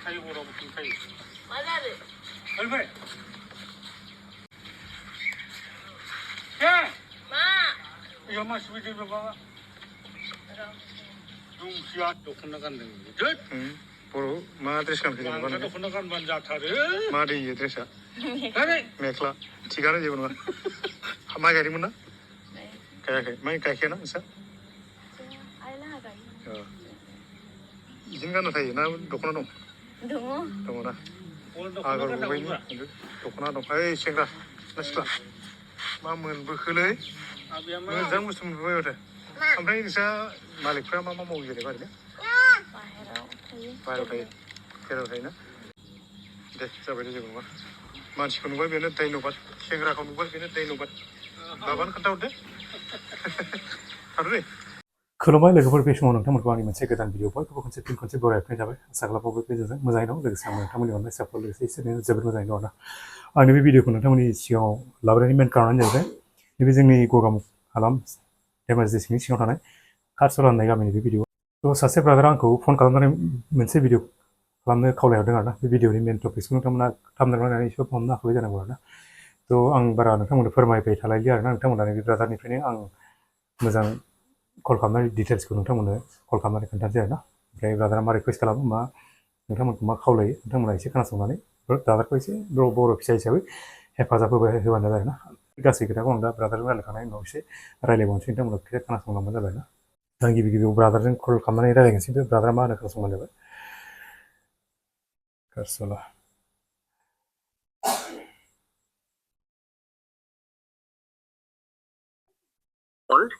थायो बर'आव थायो मा जादों फैबाय हे मा iya masih beda berapa dungsiya dख'ना गानदों जोद बर' मा ड्रेस गानखो जेनेबा दख'ना गानबानो जाथारो मा दै इयो ड्रेसा अरे मेख्ला थिगानो जेबो नङा माइ गायदोंमोन ना गायाखै माइ गायखायाना नोंसा आइलाहा गायो बिदिनो गानना थायो ना दख'ना दं दङ ना आगर गुबैनि दख'ना दं ओइ सेंग्रा ना सिख्ला मा मोनबोखोलै मोजां बुस्थु मोनबोबाय माथो ओमफ्राय नोंसा मालिकफ्रा मा मा मावो जेनेबा ओरैनो बाहेरायाव थायो जेराव थायोना दे जाबाय दे जेबो नङा मानसिखौ नुबाय बेनो धन्यबाद सेंग्राखौ नुबाय बेनो धन्यबाद माबानो खोन्थाहरदो थादो दे खुलुमबाय लोगोफोर बे समाव नोंथांमोनखौ आंनि मोनसे गोदान भिडिअ बयखौबो खनसे बरायफिननाय जाबाय आसा खालामो बयबो गेजेरजों मोजाङै दं लोगोसे आं नोंथांमोननि अननाय सापर्ट लोगोसे इसोरनि जोबोद मोजाङै दं ना आंनि बे भिडिअखौ नोंथांमोननि सिगाङाव लाबोनायनि मेन कारनानो जाहैबाय नैबे जोंनि गगामुख हालाम धेमाजि डिस्ट्रिक्टनि सिङाव थानाय कारसला होननाय गामिनि बे भिडिअ थ' सासे ब्रादारा आंखौ फन खालामनानै मोनसे भिडिअ खालामनो खावलायहरदों आरोना बे भिडिअनि मेन टपिक्सखौ नोंथांमोना थाबनो नायनानै एसे हमनो हाखाबाय जानांगौ आरोना थ' आं बारा नोंथांमोननो फोरमायबाय थालायलिया आरोना नोंथांमोना बे ब्रादारनिफ्रायनो आं मोजां कल खालामनाय डिटेल्सखौ नोंथांमोननो कल खालामनानै खोन्थानोसै आरोना ओमफ्राय ब्रादारा मा रिकुवेस्ट खालामो मा नोंथांमोनखौ मा खावलायो नोंथांमोना एसे खोनासंनानै ब्रादारखौ एसे बर' फिसा हिसाबै हेफाजाब होबानो जाबाय ना गासै खोथाखौ आं दा ब्रादारजों रायलायखांनायनि उनाव एसे रायलायबावनोसै नोंथांमोना खोथा खोनासंलांबानो जाबाय ना आं गिबियाव ब्रादारजों कल खालामनानै रायलायनोसै ब्रादारा मा होनो खोनासंबानो जाबाय Karsola.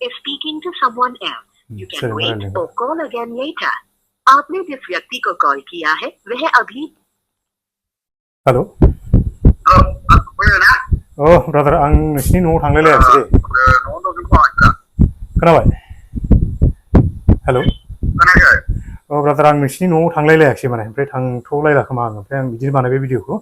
is speaking to someone else. You can wait or call again later. आपने जिस व्यक्ति को कॉल किया है वह अभी हेलो ब्रादार आं नोंसिनि न'आव थांलायलायासै दे खोनाबाय हेलो ब्रादार आं नोंसिनि न'आव थांलायलायासै माने ओमफ्राय थांथ'लायला खोमा आं ओमफ्राय आं बिदिनो बानायबाय भिडिअखौ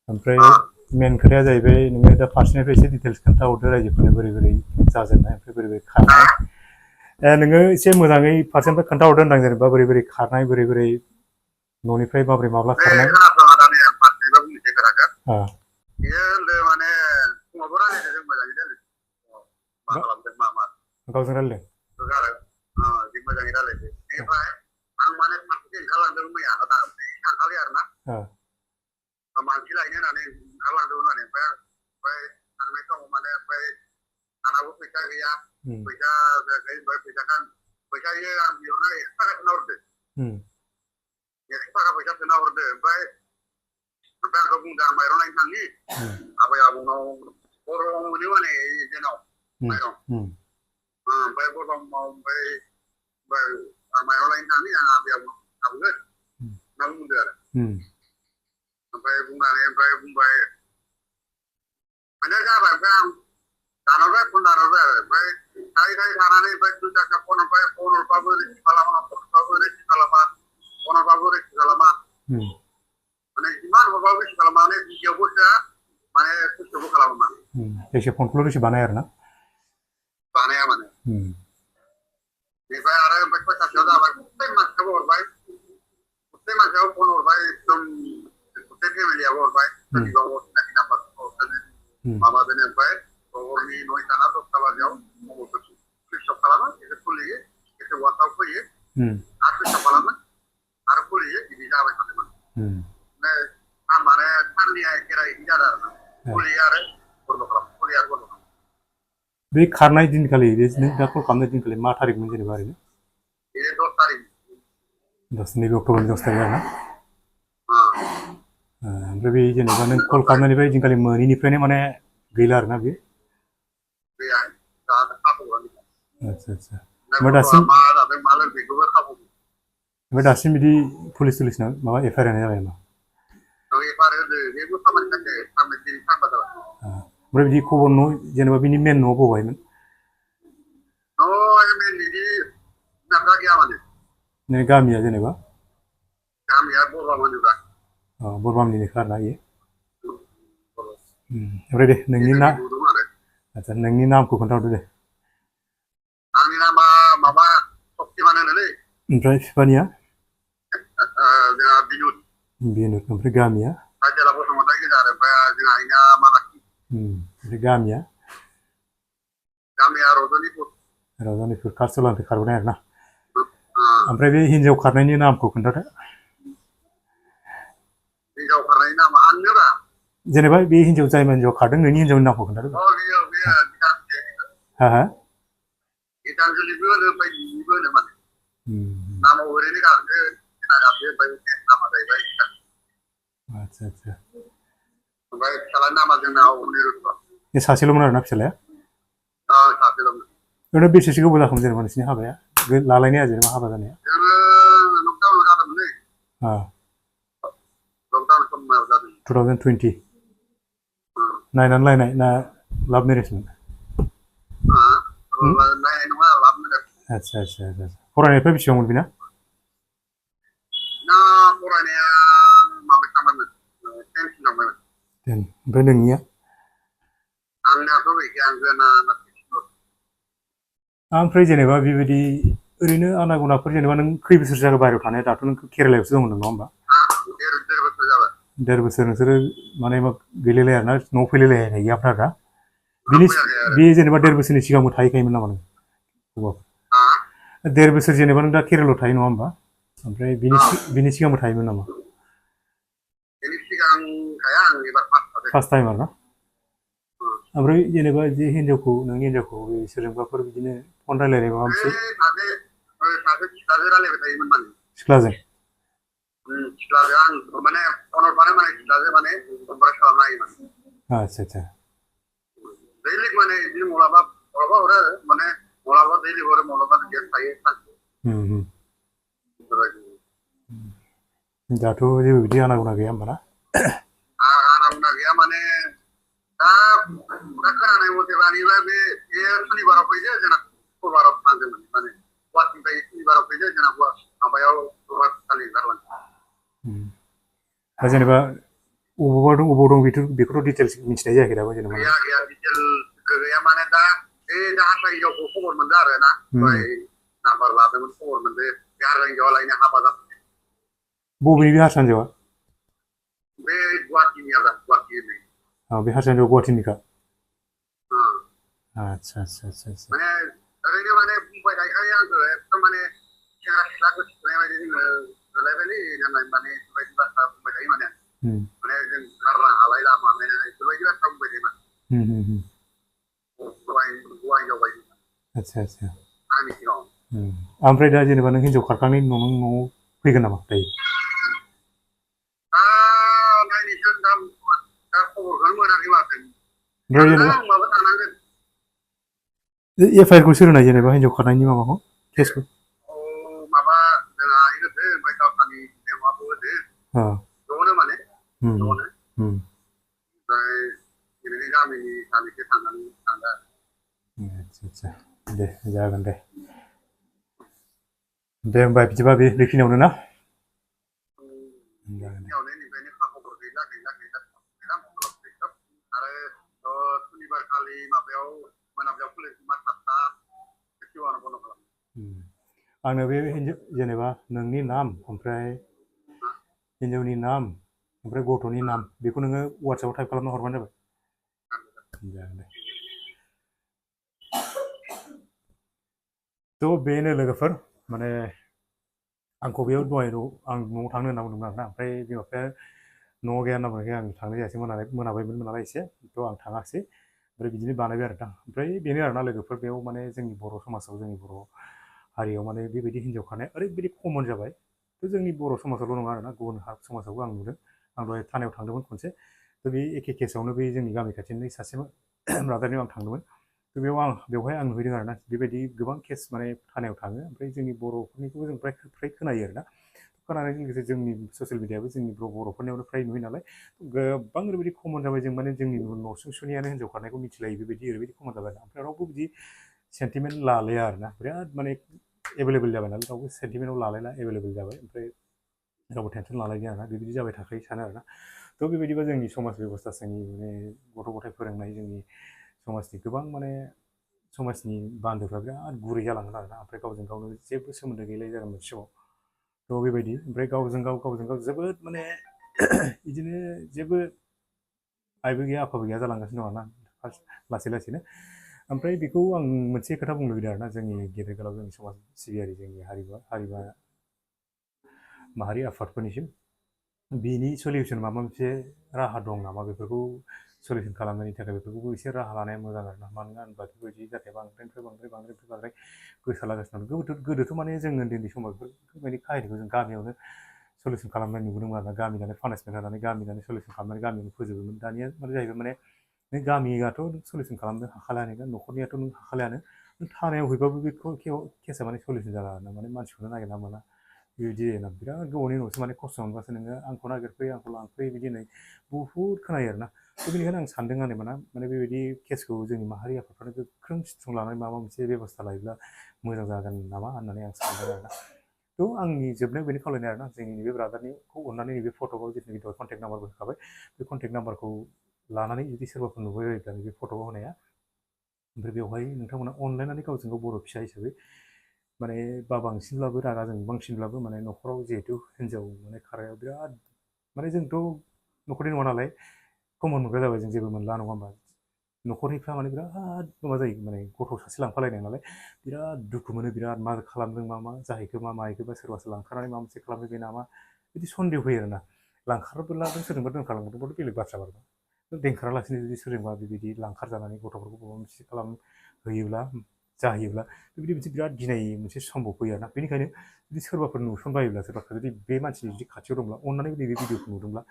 ओमफ्राय मेन खोथाया जाहैबाय नोङो दा फार्सेनिफ्राय एसे डिटेल्स खोन्थाहरदो रायजोफोरनो बोरै जाजेननाय ओमफ्राय बोरै खारनाय नोङो एसे मोजाङै फार्सेनिफ्राय खोन्थाहरदो होनदां जेनेबा बोरै खारनाय बोरै न'निफ्राय माबोरै माब्ला खारनाय गावजों रायलायदों मानसि लायनो होननानै ओंखारलांदोंमोन माने ओमफ्राय थांनाय समाव माने ओमफ्राय आंनाबो फैसा गैया फैसा होयो आं बेयावनो 100 थाखा सोना हरदो 100 थाखा फैसा सोना हरदो ओमफ्राय आंखौ बुंदों आं माइरं लायनो थांनि आबै आबौनाव बर' मोनो माने जेनाव माइरं ओमफ्राय बर'माव ओमफ्राय आं माइरं लायनो थांनि आं आबै आबौनाव लाबोगोन होनना बुंदों आरो ओमफ्राय बुंबाय माने जाबाय ओमफ्राय आं दानहरबाय फन दानहरबाय आरो ओमफ्राय थायै थानानै ओमफ्राय 2 थाखा फन हरबाबो रिसिभ खालामा फन हरबाबो रिसिभ खालामा माने जिमान हरबाबो रिसिभ खालामा माने भिडिअ'बो सोआ माने खस्थ'बो खालामो माने एसे फनखौल' रिसिभ बानाया आरोना बानाया माने बेनिफ्राय आरो ओमफ्राय खयथासोआव जाबाय गंसे मानसियाबो हरबाय गंसे मानसियाबो फन हरबाय एकदम फेमिलियाबो हरबाय सोरनिबा असिनाखि नाम्बारखौ हरदों माबादों ओमफ्राय हरनि 9टा ना 10टा बाजियाव मबाइलखौ सुइच अफ खालामो एसे खुलियो एसे वाट्सआप फैयो आरो सुइच अफ खालामो आरो खुलियो बिदि जाबाय थादोंमोन माने साननिया एखेरा बिदि जादों आरो खुलियो आरो बन्द' खालामो खुलियो आरो बन्द' खालामो बे खारनाय दिनखालि नों दा कल खालामनाय दिनखालि मा थारिखमोन जेनेबा ओरैनो बे 10 तारिख नैबे अक्ट'बरनि 10 तारिख आरोना ओमफ्राय बे जेनेबा नों कल खालामनायनिफ्राय दिनखालि मोनैनिफ्रायनो माने गैला आरोना बे आच्छा ओमफ्राय दासिम बिदि पुलिसनाव माबा एफआइआर होनाय जाबाय नामा ओमफ्राय बिदि खबर जेनेबा बिनि मेन न'आव बबेहायमोन गामिया जेनेबा बरबामनिनोखा आरोना इयो ओमफ्राय दे नोंनि नामखौ खोन्थाहरदो दे आंनि नामा माबा सक्तिमान होनोलै ओमफ्राय बिफानिया जोंहा बिनुत बिनुत ओमफ्राय गामिया साइकेला बसुमतारी गोजा आरो ओमफ्राय जोंहा इना मानाखि ओमफ्राय गामिया रजनिपुर रावजानिफोर कारसलानिफ्राय खारबोनाय आरो ना ओमफ्राय बे हिन्जाव खारनायनि नामखौ खोन्थादो हिन्जाव खारनायनि नामा आंनोबा जेनेबा बे हिन्जाव जाय हिन्जाव खारदों नोंनि हिन्जावनि नामखौ खोन्थादो बेयो हा हा गीतांजलिबो होनो ओमफ्राय लिलिबो होनो माने नामाव ओरैनो गाबदो गाबदो ओमफ्राय नामा जाहैबाय आदसा आदसा ओमफ्राय फिसालानि नामा जोंना अनिरुद्ध बे सासेल'मोन आरोना फिसालाया सासेल'मोन ओरैनो बेसेसो गोबाव जाखोमोन जेनेबा नोंसिनि हाबाया लालायनाया जेनेबा हाबा जानाया लकडाउनाव जादोंमोनलै लकडाउन समाव जादों 2020 नायनानै लायनाय ना लाभ मेरेजमोन नायनाय नङा लाभ मेरेज आदसा आदसा आदसा फरायनायफ्रा बेसेबांमोन बेना ना फरायनाया माबायाव थांबायमोन 10 थांबायमोन ओमफ्राय नोंनिया आंनियाथ' गैखाया आंना ओमफ्राय जेनेबा बेबायदि ओरैनो आना गनाफोर जेनेबा नों खै बोसोर जाखो बाहेरायाव थानाया दाथ' नों केरेलायावसो दं होनदों नङा होमबा देर बोसोर जाबाय देर बोसोर नोंसोरो माने मा गैलायलाया आरोना न'आव फैलायलायनाय गैयाफ्रा दा बिनि बे जेनेबा देर बोसोरनि सिगांबो थाहैखायोमोन नामा नों देर बोसोर जेनेबा नों दा केरेलायाव थायो नङा होमबा ओमफ्राय बिनि सिगांबो थायोमोन नामा बेनि सिगां थाया आं एबार फार्स्ट टाइम आरो ना ओमफ्राय जेनेबा जे हिन्जावखौ नोंनि हिन्जावखौ सोरजोंबाफोर बिदिनो फन रायलायनाय माबा मोनसे सासे सिख्लाजों रायलायबाय थायोमोन माने सिख्लाजों आं माने फनाव थानाय माने सिख्लाजों माने कनफारेन्स खालामनो हायोमोन आदसा आदसा दैलिक माने बिदिनो माब्लाबा हरो माने माब्लाबा दैलिक हरो माब्लाबा गेट थायो दाथ' जेबो बिदि आनागना गैया होमबा ना आनागना गैया माने दा खोनानाय मथेबानिबा बे सुनिबाराव फैदो जोंना शुक्रबाराव थांदोंमोन माने गुवाहाटिनिफ्राय सुनिबाराव फैदो जोंना माबायाव गुवाहाटिखालि ओंखारलांदों दा जेनेबा अबाव दं बेखौथ' डिटेल्स मिथिनाय जायाखै दाबो जेनेबा गैया डिटेल गैया माने दा बे हारसा हिन्जावखौ खबर मोनदों आरो ना नाम्बार लादोंमोन खबर मोनदों बे हारसा हिन्जावा लायनो हाबा जादों बबेनि बे हारसा हिन्जावा बे गुवाहाटिनि आरो गुवाहाटि होननाय बे हारसा हिन्जावा गुवाहाटिनिखा आदसा आदसा आदसा माने ओरैनो माने बुंबाय थायोखायो आंखौ एकदम माने सेंग्रा सिख्ला गोसोथोनाय बायदि जोङो होलायबायलै होननाय माने बेफोरबायदि बाथ्रा बुंबाय थायो माने माने जों गारनो हालायला मालायला बेफोरबायदि बाथ्रा बुंबाय थायो माने हौवा हिन्जाव बायदि आदसा आदसा आंनि सिगाङाव ओमफ्राय दा जेनेबा नों हिन्जाव खारखांनायनि उनाव नों न'आव फैगोन नामा दायो नायनोसो दा खबरखौनो मोनाखै माथो ओमफ्राय जेनेबा माबा थांनांगोन एफ आइ आर खौ सोर होनाय जेनेबा हिन्जाव खारनायनि माबाखौ केसखौ माबा जोंहा होदो ओमफ्राय गावसानि माबाखौ होदो ज'नो माने ज'नो ओमफ्राय ओरैनो गामिनि सानैसो थांनानै थांदो आदसा आदसा दे जागोन दे होमबा बिदिबा बेखिनियावनो ना निफ्रायनो खबर गैला आरो सुनिबार खालि माबायाव मोनाबिलियाव खुलिजोबा 7टा सिगाङावनो बन्द' खालामो आंनो बे जेनेबा नोंनि नाम ओमफ्राय हिन्जावनि नाम ओमफ्राय गथ'नि नाम बेखौ नोङो वाट्सएपआव टाइप खालामना हरबानो जाबाय जागोन दे थ' बेनो लोगोफोर माने आंखौ बेयाव दहाय आं न'आव थांनो होनना बुंदोंमोन आरोना ओमफ्राय बिमा बिफाया न'आव गैया होनना बुंनायखाय आं थांनाय जायासै मोनाबायमोन नालाय एसे थ' आं थाङासै ओमफ्राय बिदिनो बानायबाय आरो दा ओमफ्राय बेनो आरोना लोगोफोर बेयाव माने जोंनि बर' समाजाव जोंनि बर' हारियाव माने बेबायदि हिन्जाव खारनाया ओरैबायदि कमन जाबाय थ' जोंनि बर' समाजावल' नङा आरोना गुबुन समाजावबो आं नुदों आं दहाय थानायाव थांदोंमोन खनसे थ' बे एखे केसआवनो बे जोंनि गामि खाथिनि सासे ब्रादारनियाव आं थांदोंमोन थ' बेवहाय आं नुहैदों आरोना बेबायदि गोबां केस माने थानायाव थाङो ओमफ्राय जोंनि बर'फोरनिखौबो जों फ्राय खोनायो आरोना खोनानायजों लोगोसे जोंनि ससियेल मिडियाबो जोंनि बर'फोरनियावनो फ्राय नुयो नालाय गोबां ओरैबायदि कमन जाबाय जों माने जोंनि न'सुंसेनियानो हिन्जाव खारनायखौ मिथिलायो बेबायदि ओरैबायदि कमन जाबाय ओमफ्राय रावबो बिदि सेन्टिमेन्ट लालाया आरोना बिराद माने एभेलेबेल जाबाय नालाय रावबो सेन्टिमेन्टआव लालायला एभेलेबेल जाबाय ओमफ्राय रावबो टेनसन लालायला आरोना बेबायदि जाबाय थाखायो सानो आरोना थ' बेबायदिबा जोंनि समाज बेब'स्था जोंनि माने गथ' गथाय फोरोंनाय जोंनि समाजनि गोबां माने समाजनि बान्दोफ्रा बिराद गुरै जालांगोन आरोना ओमफ्राय गावजों गावनो जेबो सोमोन्दो गैलायै जागोन मोनसे समाव थ' बेबायदि ओमफ्राय गावजों गाव जोबोद माने बिदिनो जेबो आइबो गैया आफाबो गैया जालांगासिनो दं आरोना लासै लासैनो ओमफ्राय बेखौ आं मोनसे खोथा बुंनो लुबैदों आरोना जोंनि गेदेर गोलाव जोंनि समाज सिबियारि जोंनि हारिमा माहारि आफादफोरनिसिम बिनि सलिउसन माबा मोनसे राहा दं नामा बेफोरखौ सलिउसन खालामनायनि थाखाय बेफोरखौबो एसे राहा लानाया मोजां आरोना मानोना होनबा बेफोरबायदि जाथाया बांद्राय गोसारलागासिनो दं गोदोथ' माने जों उन्दै समाव बेफोरबायदि काहिनिखौ जों गामियावनो सलिउसन खालामनाय नुबोदोंमोन आरोना गामिनानो पानिसमेन्ट होनानै गामिनानो सलिउसन खालामनानै गामियावनो फोजोबोमोन दानिया माने जाहैबाय माने नों गामियाथ' सलिउसन खालामनो हाखालायानो न'खरनियाथ' नों हाखालायानो नों थानायाव हैबाबो बे केसा माने सलिउसन जाला आरोना माने मानसिखौनो नागिरना मोना बेबायदि ना बिराद गोबावनि उनावसो माने खस्थ' मोनबासो नोङो आंखौ नागिरफै आंखौ लांफै बिदि होननाय बुहुद खोनायो आरोना बेनिखायनो आं सानदों आरो माने बेबायदि केसखौ जोंनि माहारि आफादफ्रानो गोख्रों स्ट्रं लानानै माबा मोनसे बेब'स्था लायोब्ला मोजां जागोन नामा होननानै आं सानदों आरोना थ' आंनि जोबनायाव बेनो खावलायनाय आरोना जोंनि नैबे ब्रादारनिखौ अननानै नैबे फट'आव जिथुनाखि दहाय कन्टेक्ट नाम्बारबो होखाबाय बे कन्टेक्ट नाम्बारखौ लानानै जुदि सोरबाफोर नुबाय बायोब्ला नैबे फट'आव होनाया ओमफ्राय बेवहाय नोंथांमोना अनलायनानै गावजों गाव बर' फिसा हिसाबै माने बांसिनब्लाबो रागा जों बांसिनब्लाबो माने न'खराव जिहेथु हिन्जाव माने खारायाव बिराद माने जोंथ' न'खरनि नङा नालाय कमन मोनग्रा जाबाय जों जेबो मोनला नङा होमबा न'खरनिफ्रा माने बिराद माबा जायो माने गथ' सासे लांफालायनाय नालाय बिराद दुखु मोनो बिराद मा खालामदों मा जाहैखो मा माहैखो बा सोरबासो लांखारनानै माबा मोनसे खालामहैबाय नामा बिदि सन्देह फैयो आरोना लांखारबोलाबो सोरजोंबा दोनखारलांबाथ' बेलेग बाथ्रा बारबा दोनखारालासिनो जुदि सोरजोंबा बेबायदि लांखारजानानै गथ'फोरखौ माबा मोनसे खालामहैयोब्ला जाहैयोब्ला बेबायदि मोनसे बिराद गिनाय मोनसे सम्भब फैयो आरोना बेनिखायनो जुदि सोरबाफोर नुसनबायोब्ला सोरबा जुदि बे मानसिनि जुदि खाथियाव दंब्ला अननानै नैबे भिडिअखौ नुदोंब्ला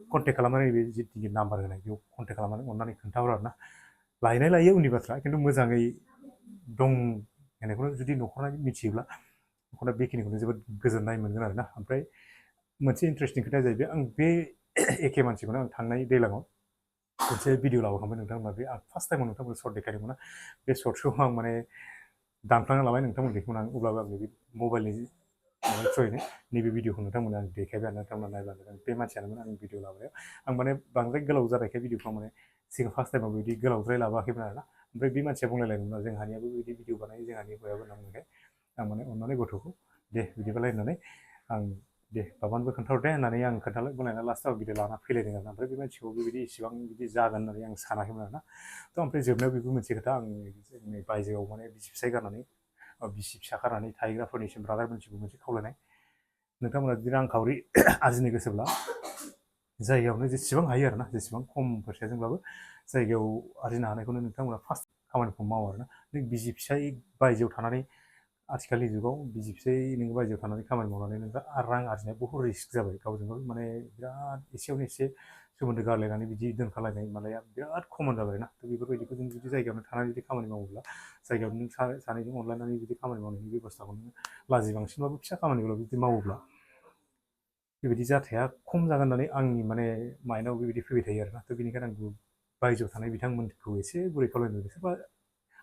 कन्टेक्ट खालामनानै नैबे जिथुनाखि नाम्बार होनाय बेयाव कन्टेक्ट खालामनानै अननानै खोन्थाहर आरोना लायनाय लायो उननि बाथ्रा खिन्थु मोजाङै दं होननायखौनो जुदि न'खरा मिथियोब्ला न'खरा बेखिनिखौनो जोबोद गोजोननाय मोनगोन आरोना ओमफ्राय मोनसे इन्टारेस्टिं खोथाया जाहैबाय आं बे एखे मानसिखौनो आं थांनाय दैज्लाङाव मोनसे भिडिअ लाबोखांबाय नोंथांमोना बे आं फार्स्ट टाइमाव नोंथांमोन सर्ट देखायदोंमोन बे सर्टखौ आं माने दानफ्लांना लाबाय नोंथांमोन बेखौनो आं अब्लाबो आं बे मबाइलनि थ्रुयैनो नैबे भिडिअखौ नोंथांमोना आं देखायबाय आरो नोंथांमोना नायब्लानो बे मानसियानोमोन आं भिडिअ लाबोनायाव आं माने बांद्राय गोलाव जानायखाय भिडिअखौ माने सिगां फार्स्ट टाइमाव बिदि गोलावद्राय लाबोआखैमोन आरोना ओमफ्राय बे मानसिया बुंलायलायदोंमोन जोंहानियाबो बिदि भिडिअ बानायो जोंहानि हौवायाबो होननानै आं माने अननानै गथ'खौ दे बिदिबालाय होननानै आं दे बाबानोबो खोन्थाहर दे होननानै आं खोन्थालाय बुंलायना लास्टआव भिडिअ लाना फैलायदों आरोना ओमफ्राय बे मानसिखौ बेबायदि इसेबां बिदि जागोन होननानै आं सानाखैमोन आरोना थ' ओमफ्राय जोबनायाव बेबो मोनसे खोथा आं जोंनि बायजोआव माने बिसि फिसाय गारनानै बिसि फिसा गारनानै थाहैग्राफोरनिसिम ब्रादारमोननिसिमबो मोनसे खावलायनाय नोंथांमोना जुदि रांखावरि आरजिनो गोसोब्ला जायगायावनो जेसेबां हायो आरोना जेसेबां खम फैसाजोंब्लाबो जायगायाव आरजिनो हानायखौनो नोंथांमोना फार्स्ट खामानिखौ मावो आरोना नों बिसि फिसाय बायजोआव थानानै आथिखालनि जुगाव बिसि फिसाय नोङो बायजोआव थानानै खामानि मावनानै नों रां आरजिनाया बहुद रिस्क जाबाय गावजों गाव माने बिराद एसेयावनो एसे सोमोन्दो गारलायनानै बिदि दोनखालायनाय मालाया बिराद कमन जाबाय ना थ' बेफोरबायदिखौ जों जुदि जायगायावनो थानानै जुदि खामानि मावोब्ला जायगायाव नों सानैजों अनलायनानै जुदि खामानि मावनायनि बेब'स्थाखौ नों लाजि बांसिनबाबो फिसा खामानिब्लाबो जुदि मावोब्ला बेबायदि जाथाया खम जागोन होननानै आंनि माने माइन्डआव बेबायदि फैबाय थायो आरोना थ' बेनिखायनो आं बायजोआव थानाय बिथांमोनखौ एसे गुरै खावलायनो सोरबा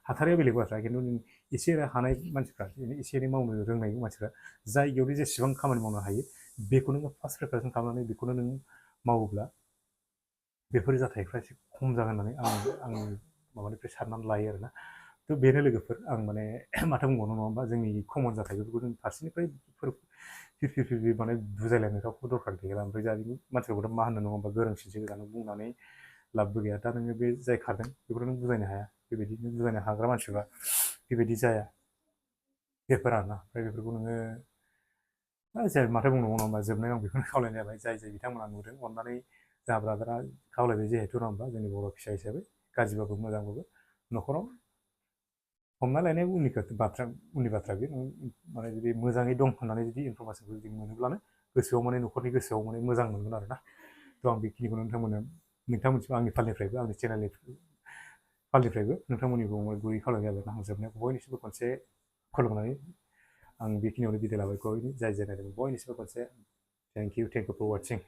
हाथारिया बेलेग बाथ्रा खिन्थु नों एसे हानाय मानसिफ्रा एसे एनै मावनो रोंनाय मानसिफ्रा जायगायावनो जेसेबां खामानि मावनो हायो बेखौ नोङो फार्स्ट प्रिपारेसन खालामनानै बेखौनो नों मावोब्ला बेफोर जाथायफ्रा एसे खम जागोन होननानै आंनि माबानिफ्राय साननानै लायो आरोना थ' बेनो लोगोफोर आं माने माथो बुंबावनो नङा होमबा जोंनि कमन जाथायफोरखौ जों फारसेनिफ्राय फिरफिर माने बुजायलायनो रावखौ दरखार गैया ओमफ्राय जा मानसिफोरखौथ' मा होननो नङा होमबा गोरोंसिनसो गोजानो बुंनानै लाबबो गैया दा नोङो बे जाय खारदों बेखौथ' नों बुजायनो हाया बेबायदि नों बुजायनो हाग्रा मानसिबा बेबायदि जाया बेफोर आरोना ओमफ्राय बेफोरखौ नोङो जाय माथो बुंनांगौ नङा होमबा जोबनायाव आं बेखौनो खावलायनाय जाबाय जाय बिथांमोना नुदों अननानै जा ब्रादारा खावलायबाय जिहेथु नङा होमबा जोंनि बर' फिसा हिसाबै गाज्रिबाबो मोजांबाबो न'खराव हमना लायनाय उननि बाथ्रा बे माने जुदि मोजाङै दं होननानै जुदि इनफरमेसनखौ जुदि मोनोब्लानो गोसोआव माने न'खरनि गोसोआव माने मोजां मोनगोन आरोना थ' आं बेखिनिखौनो नोंथांमोनसिम आंनि फालनिफ्रायबो आंनि चेनेलनि फालनिफ्रायबो नोंथांमोननिखौ गुरै खावलायनाय जाबाय आं जोबनायाव बयनिसिमबो खनसे खुलुमनानै आं बेखिनियावनो बिदाय लाबाय जाय नायदों बयनिसिमबो खनसे थेंक इउ फर वाचिं